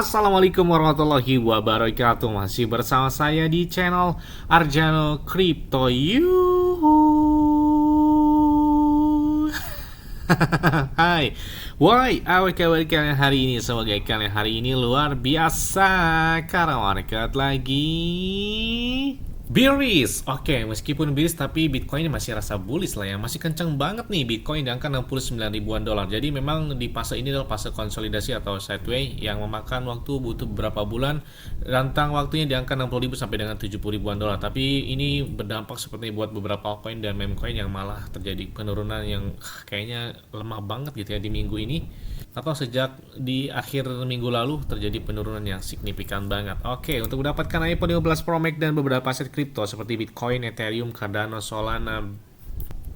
Assalamualaikum warahmatullahi wabarakatuh. Masih bersama saya di channel Arjano Crypto. Hai, why apa kabar kalian hari ini? Semoga kalian hari ini luar biasa karena market lagi bearish. Oke, meskipun bearish tapi Bitcoin masih rasa bullish lah ya. Masih kenceng banget nih Bitcoin di angka 69 ribuan dolar. Jadi memang di fase ini adalah fase konsolidasi atau sideways yang memakan waktu butuh beberapa bulan. Rentang waktunya di angka 60 ribu sampai dengan 70 ribuan dolar. Tapi ini berdampak seperti buat beberapa altcoin dan meme coin yang malah terjadi penurunan yang kayaknya lemah banget gitu ya di minggu ini. Atau sejak di akhir minggu lalu terjadi penurunan yang signifikan banget. Oke, untuk mendapatkan iPhone 15 Pro Max dan beberapa aset kripto seperti Bitcoin, Ethereum, Cardano, Solana,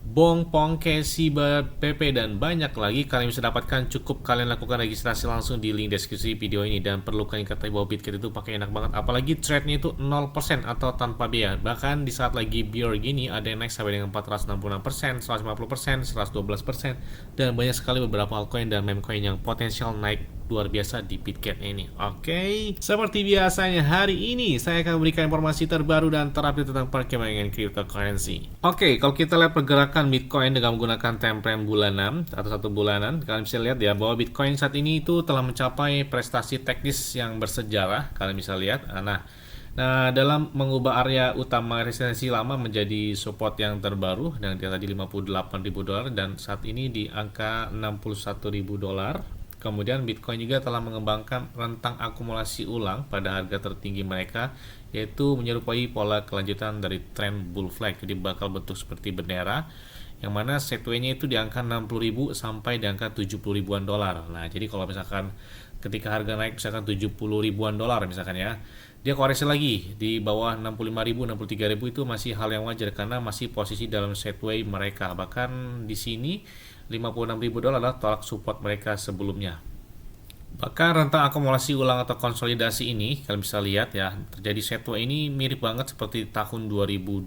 Bong, Pongke, Shiba, PP, dan banyak lagi kalian bisa dapatkan. Cukup kalian lakukan registrasi langsung di link deskripsi video ini. Dan perlu kalian ketahui bahwa Bitcoin itu pakai enak banget, apalagi trade-nya itu 0% atau tanpa biaya. Bahkan di saat lagi bear gini ada yang naik sampai dengan 466%, 150%, 112%, dan banyak sekali beberapa altcoin dan meme coin yang potensial naik luar biasa di Bitcoin ini. Oke, seperti biasanya hari ini saya akan memberikan informasi terbaru dan terupdate tentang perkembangan cryptocurrency. Oke, kalau kita lihat pergerakan Bitcoin dengan menggunakan time frame bulanan atau satu bulanan, kalian bisa lihat ya bahwa Bitcoin saat ini itu telah mencapai prestasi teknis yang bersejarah. Kalian bisa lihat. Nah, dalam mengubah area utama resistensi lama menjadi support yang terbaru dengan di tadi 58 ribu dolar dan saat ini di angka 61 ribu dolar. Kemudian Bitcoin juga telah mengembangkan rentang akumulasi ulang pada harga tertinggi mereka, yaitu menyerupai pola kelanjutan dari tren bull flag. Jadi bakal bentuk seperti bendera, yang mana setway-nya itu di angka 60.000 sampai di angka 70 ribuan dolar. Nah, jadi kalau misalkan ketika harga naik misalkan 70 ribuan dolar misalkan ya, dia koreksi lagi di bawah 65.000, 63.000 itu masih hal yang wajar karena masih posisi dalam setway mereka. Bahkan di sini 56 ribu dolar adalah tolak support mereka sebelumnya. Bahkan rentang akumulasi ulang atau konsolidasi ini kalian bisa lihat ya, terjadi setway ini mirip banget seperti tahun 2020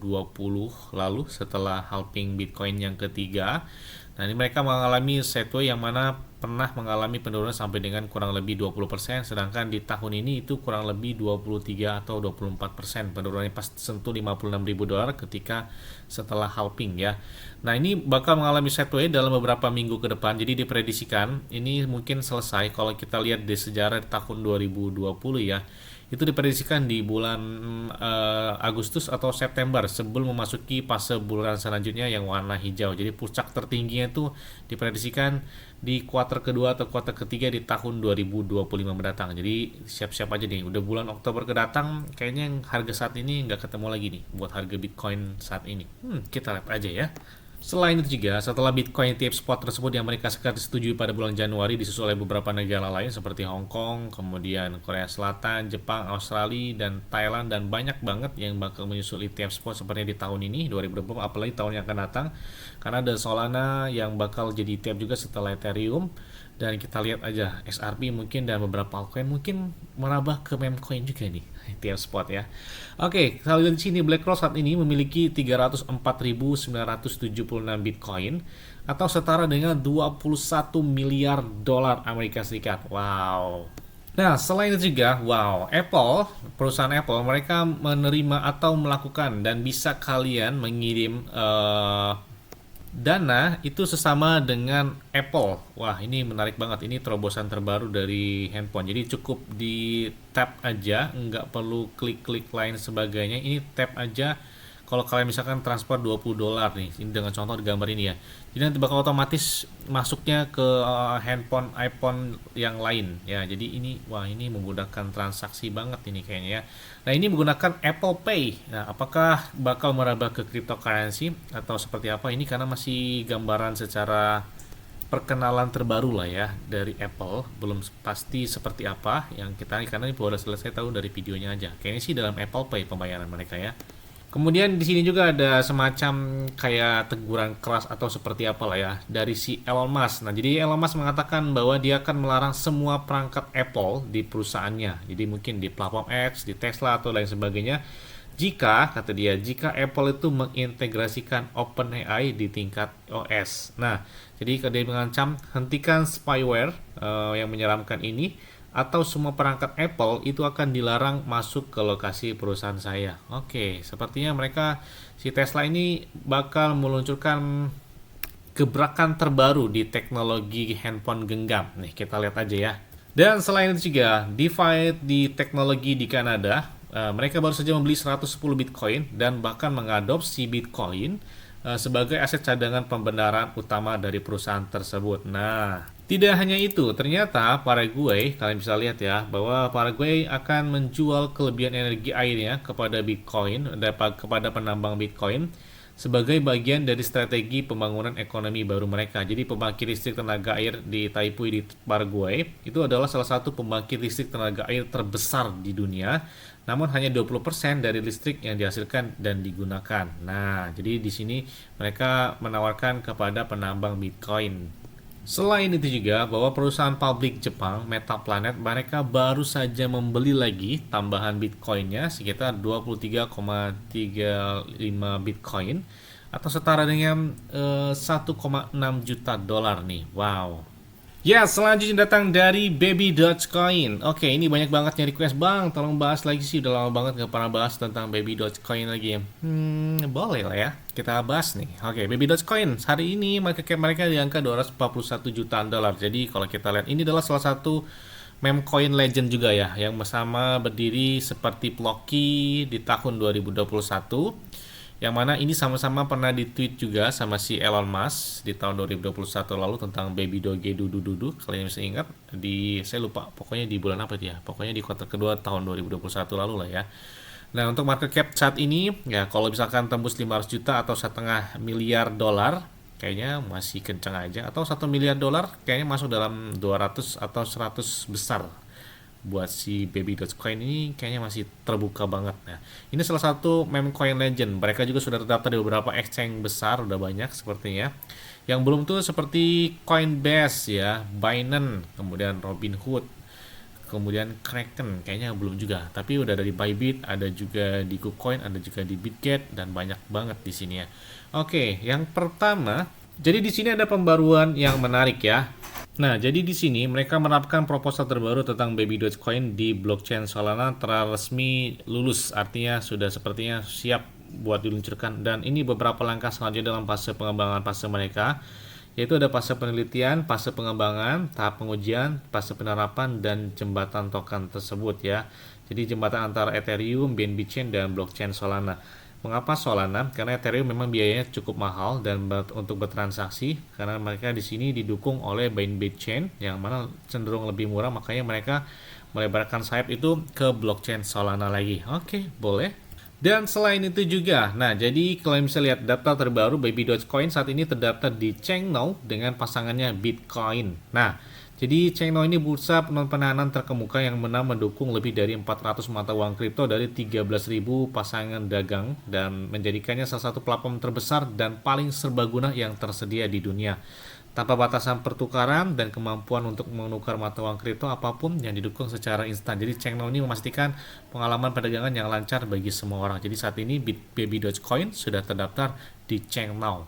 lalu setelah halving Bitcoin yang ketiga. Nah, ini mereka mengalami setway yang mana pernah mengalami penurunan sampai dengan kurang lebih 20%, sedangkan di tahun ini itu kurang lebih 23 atau 24% penurunannya pas sentuh 56 ribu dolar ketika setelah halving ya. Nah, ini bakal mengalami setway dalam beberapa minggu ke depan, jadi diprediksikan ini mungkin selesai kalau kita lihat di sejarah tahun 2020 ya. Itu diprediksikan di bulan Agustus atau September sebelum memasuki fase bulan selanjutnya yang warna hijau. Jadi puncak tertingginya itu diprediksikan di kuartal kedua atau kuartal ketiga di tahun 2025 mendatang. Jadi siap-siap aja nih, udah bulan Oktober kedatang kayaknya yang harga saat ini nggak ketemu lagi nih buat harga Bitcoin saat ini. Kita lihat aja ya. Selain itu juga, setelah Bitcoin ETF spot tersebut yang mereka sekat disetujui pada bulan Januari disusul oleh beberapa negara lain seperti Hong Kong, kemudian Korea Selatan, Jepang, Australia, dan Thailand, dan banyak banget yang bakal menyusul ETF spot seperti di tahun ini 2020, apalagi tahun yang akan datang karena ada Solana yang bakal jadi ETF juga setelah Ethereum. Dan kita lihat aja XRP mungkin dan beberapa altcoin mungkin merambah ke meme coin juga nih ETF spot ya. Oke, kita lihat di sini BlackRock saat ini memiliki 304.976 Bitcoin atau setara dengan 21 miliar dolar Amerika Serikat. Wow. Nah, selain itu juga, Apple, perusahaan Apple, mereka menerima atau melakukan dan bisa kalian mengirim dana itu sesama dengan Apple. Wah, ini menarik banget. Ini terobosan terbaru dari handphone. Jadi cukup di tap aja, nggak perlu klik-klik lain sebagainya. Ini tap aja. Kalau kalian misalkan transfer 20 dolar nih, ini dengan contoh di gambar ini ya. Jadi nanti bakal otomatis masuknya ke handphone iPhone yang lain ya. Jadi ini memudahkan transaksi banget ini kayaknya ya. Nah, ini menggunakan Apple Pay. Nah, apakah bakal merambah ke cryptocurrency atau seperti apa? Ini karena masih gambaran secara perkenalan terbaru lah ya dari Apple, belum pasti seperti apa yang kita, karena ini baru selesai tahu dari videonya aja. Kayaknya sih dalam Apple Pay pembayaran mereka ya. Kemudian di sini juga ada semacam kayak teguran keras atau seperti apa lah ya dari si Elon Musk. Nah, jadi Elon Musk mengatakan bahwa dia akan melarang semua perangkat Apple di perusahaannya. Jadi mungkin di platform X, di Tesla atau lain sebagainya. Jika, kata dia, jika Apple itu mengintegrasikan OpenAI di tingkat OS. Nah, jadi dia mengancam hentikan spyware yang menyeramkan ini atau semua perangkat Apple itu akan dilarang masuk ke lokasi perusahaan saya. Oke, sepertinya mereka si Tesla ini bakal meluncurkan gebrakan terbaru di teknologi handphone genggam. Nih, kita lihat aja ya. Dan selain itu juga, DeFi di teknologi di Kanada, mereka baru saja membeli 110 Bitcoin dan bahkan mengadopsi Bitcoin sebagai aset cadangan pembenaran utama dari perusahaan tersebut. Nah, tidak hanya itu, ternyata Paraguay, kalian bisa lihat ya, bahwa Paraguay akan menjual kelebihan energi airnya kepada Bitcoin, kepada penambang Bitcoin, sebagai bagian dari strategi pembangunan ekonomi baru mereka. Jadi pembangkit listrik tenaga air di Taipui di Paraguay itu adalah salah satu pembangkit listrik tenaga air terbesar di dunia, namun hanya 20% dari listrik yang dihasilkan dan digunakan. Nah, jadi di sini mereka menawarkan kepada penambang Bitcoin. Selain itu juga bahwa perusahaan publik Jepang, Metaplanet, mereka baru saja membeli lagi tambahan Bitcoinnya sekitar 23,35 Bitcoin atau setara dengan 1,6 juta dolar nih. Wow. Ya, selanjutnya datang dari Baby Dogecoin. Oke, ini banyak banget yang request, Bang, tolong bahas lagi sih. Udah lama banget gak pernah bahas tentang Baby Dogecoin lagi. Boleh lah ya. Kita bahas nih. Oke, Baby Dogecoin. Hari ini market cap mereka di angka 241 jutaan dolar. Jadi kalau kita lihat, ini adalah salah satu meme coin legend juga ya, yang bersama berdiri seperti Plocky di tahun 2021. Yang mana ini sama-sama pernah di-tweet juga sama si Elon Musk di tahun 2021 lalu tentang Baby Doge Dudu. Kalian bisa ingat saya lupa pokoknya di bulan apa dia. Pokoknya di kuartal kedua tahun 2021 lalu lah ya. Nah, untuk market cap saat ini ya kalau misalkan tembus 500 juta atau 1,5 miliar dolar kayaknya masih kencang aja, atau 1 miliar dolar kayaknya masuk dalam 200 atau 100 besar. Buat si Baby Dogecoin ini kayaknya masih terbuka banget. Nah, ini salah satu meme coin legend. Mereka juga sudah terdaftar di beberapa exchange besar, udah banyak sepertinya. Yang belum tuh seperti Coinbase ya, Binance, kemudian Robinhood, kemudian Kraken, kayaknya belum juga. Tapi udah ada di Bybit, ada juga di KuCoin, ada juga di Bitget, dan banyak banget di sini ya. Oke, yang pertama, jadi di sini ada pembaruan yang menarik ya. Nah, jadi di sini mereka menerapkan proposal terbaru tentang Baby Dogecoin di blockchain Solana telah resmi lulus, artinya sudah sepertinya siap buat diluncurkan. Dan ini beberapa langkah selanjutnya dalam fase pengembangan fase mereka, yaitu ada fase penelitian, fase pengembangan, tahap pengujian, fase penerapan, dan jembatan token tersebut ya. Jadi jembatan antara Ethereum, BNB Chain, dan blockchain Solana. Mengapa Solana? Karena Ethereum memang biayanya cukup mahal dan untuk bertransaksi, karena mereka di sini didukung oleh BNB Chain yang mana cenderung lebih murah, makanya mereka melebarkan sayap itu ke blockchain Solana lagi. Oke, boleh. Dan selain itu juga, nah jadi kalian bisa lihat daftar terbaru Baby Dogecoin saat ini terdaftar di Chengnou dengan pasangannya Bitcoin. Nah, jadi Chengnou ini bursa penahanan terkemuka yang mendukung lebih dari 400 mata uang kripto dari 13.000 pasangan dagang dan menjadikannya salah satu platform terbesar dan paling serbaguna yang tersedia di dunia. Tanpa batasan pertukaran dan kemampuan untuk menukar mata uang kripto apapun yang didukung secara instan. Jadi Chengnou ini memastikan pengalaman perdagangan yang lancar bagi semua orang. Jadi saat ini Baby Dogecoin sudah terdaftar di Chengnou.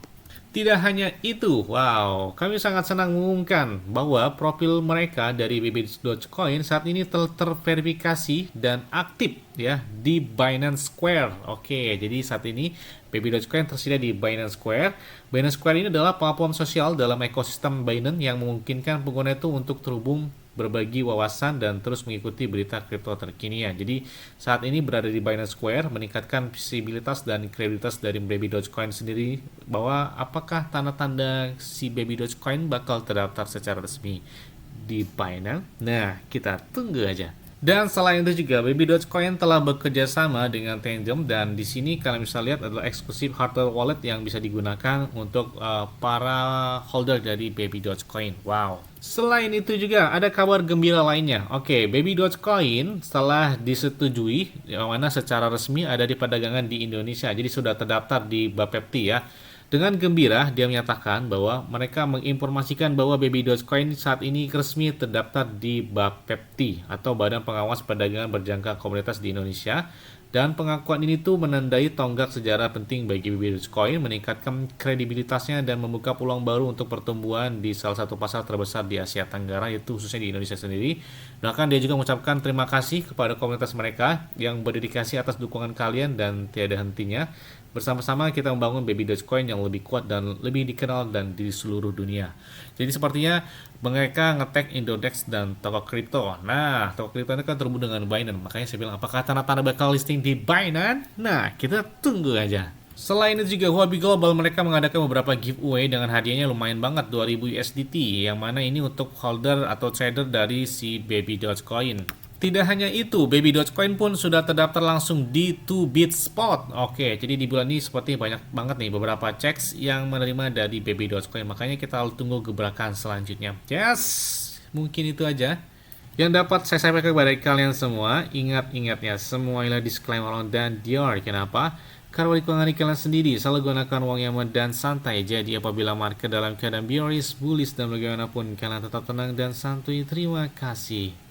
Tidak hanya itu, wow, kami sangat senang mengumumkan bahwa profil mereka dari Baby Dogecoin saat ini telah terverifikasi dan aktif ya di Binance Square. Oke, jadi saat ini Baby Dogecoin tersedia di Binance Square. Binance Square ini adalah platform sosial dalam ekosistem Binance yang memungkinkan pengguna itu untuk terhubung, berbagi wawasan, dan terus mengikuti berita kripto terkini ya. Jadi saat ini berada di Binance Square meningkatkan visibilitas dan kredibilitas dari Baby Dogecoin sendiri, bahwa apakah tanda-tanda si Baby Dogecoin bakal terdaftar secara resmi di Binance. Nah, kita tunggu aja. Dan selain itu juga Baby Dogecoin telah bekerja sama dengan Tangem, dan di sini kalian bisa lihat adalah eksklusif hardware wallet yang bisa digunakan untuk para holder dari Baby Dogecoin. Wow. Selain itu juga ada kabar gembira lainnya. Oke, Baby Dogecoin setelah disetujui yang mana secara resmi ada di perdagangan di Indonesia. Jadi sudah terdaftar di Bapepti ya. Dengan gembira, dia menyatakan bahwa mereka menginformasikan bahwa Baby Dogecoin saat ini resmi terdaftar di BAPEPTI atau Badan Pengawas Perdagangan Berjangka Komunitas di Indonesia. Dan pengakuan ini tuh menandai tonggak sejarah penting bagi Baby Dogecoin, meningkatkan kredibilitasnya dan membuka peluang baru untuk pertumbuhan di salah satu pasar terbesar di Asia Tenggara, yaitu khususnya di Indonesia sendiri. Bahkan dia juga mengucapkan terima kasih kepada komunitas mereka yang berdedikasi atas dukungan kalian dan tiada hentinya. Bersama-sama kita membangun Baby Dogecoin yang lebih kuat dan lebih dikenal dan di seluruh dunia. Jadi sepertinya mereka nge-tag Indodex dan toko kripto. Nah, toko kripto ini kan terhubung dengan Binance. Makanya saya bilang, apakah tanda-tanda bakal listing di Binance? Nah, kita tunggu aja. Selain itu juga Huobi Global mereka mengadakan beberapa giveaway dengan hadiahnya lumayan banget 2000 USDT, yang mana ini untuk holder atau trader dari si Baby Dogecoin. Tidak hanya itu, Baby Dogecoin pun sudah terdaftar langsung di 2bit Spot. Oke, jadi di bulan ini seperti banyak banget nih beberapa checks yang menerima dari Baby Dogecoin. Makanya kita tunggu gebrakan selanjutnya. Yes, mungkin itu aja yang dapat saya sampaikan kepada kalian semua. Ingat-ingatnya, semua ialah disclaimer dan Dior. Kenapa? Karena di keuangan kalian sendiri selalu gunakan uang yang aman dan santai. Jadi apabila market dalam keadaan bearish, bullish dan bagaimanapun, kalian tetap tenang dan santuy. Terima kasih.